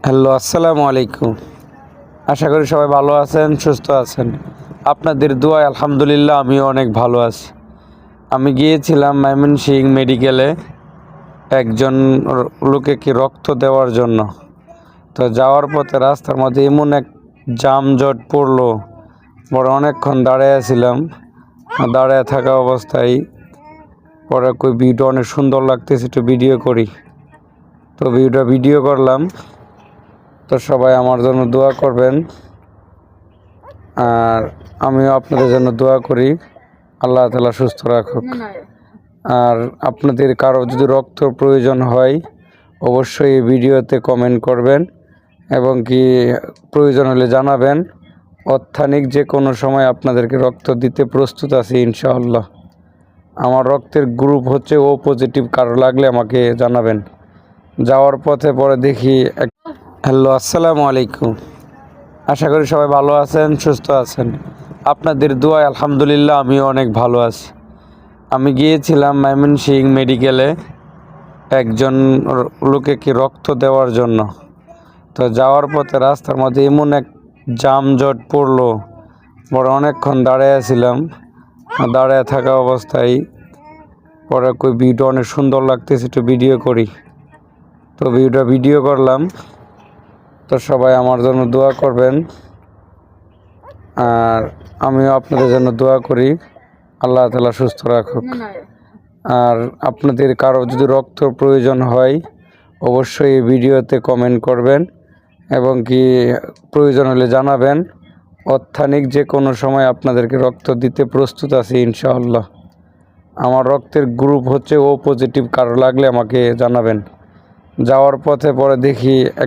Hello, আসসালামু আলাইকুম। আশা করি সবাই ভালো আছেন, সুস্থ আছেন। আপনাদের দোয়ায় আলহামদুলিল্লাহ আমিও অনেক ভালো আছি। আমি গিয়েছিলাম ময়মনসিংহ মেডিকেলে একজন লোকে রক্ত দেওয়ার জন্য। তো যাওয়ার পথে রাস্তার মধ্যে এমন এক যানজট পড়লো, পরে অনেকক্ষণ দাঁড়াইয়াছিলাম। দাঁড়ায় থাকা অবস্থায় পরে ভিডিও অনেক সুন্দর লাগতেছে, একটু ভিডিও করি। তো ভিডিও করলাম। তো সবাই আমার জন্য দোয়া করবেন, আর আমিও আপনাদের জন্য দোয়া করি, আল্লাহ তাআলা সুস্থ রাখুক। আর আপনাদের কারো যদি রক্ত প্রয়োজন হয় অবশ্যই এই ভিডিওতে কমেন্ট করবেন এবং কি প্রয়োজন হলে জানাবেন। অত্যাধিক যে কোনো সময় আপনাদেরকে রক্ত দিতে প্রস্তুত আছি ইনশাআল্লাহ। আমার রক্তের গ্রুপ হচ্ছে ও পজিটিভ, কারো লাগলে আমাকে জানাবেন। যাওয়ার পথে পরে দেখি হ্যালো, আসসালামু আলাইকুম। আশা করি সবাই ভালো আছেন, সুস্থ আছেন। আপনাদের দোয়ায় আলহামদুলিল্লাহ আমিও অনেক ভালো আছি। আমি গিয়েছিলাম ময়মনসিংহ মেডিকেলে একজন লোকে রক্ত দেওয়ার জন্য। তো যাওয়ার পথে রাস্তার মধ্যে এমন এক যানজট পড়লো, পরে অনেকক্ষণ দাঁড়াইয়াছিলাম। দাঁড়ায় থাকা অবস্থায় পরে ভিডিও অনেক সুন্দর লাগতেছে, একটু ভিডিও করি। তো ভিডিও করলাম। তো সবাই আমার জন্য দোয়া করবেন, আর আমিও আপনাদের জন্য দোয়া করি, আল্লাহ তাআলা সুস্থ রাখুক। আর আপনাদের কারো যদি রক্ত প্রয়োজন হয় অবশ্যই এই ভিডিওতে কমেন্ট করবেন এবং কি প্রয়োজন হলে জানাবেন। অত্যাধিক যে কোনো সময় আপনাদেরকে রক্ত দিতে প্রস্তুত আছি ইনশাআল্লাহ। আমার রক্তের গ্রুপ হচ্ছে ও পজিটিভ, কারো লাগলে আমাকে জানাবেন। যাওয়ার পথে পরে দেখি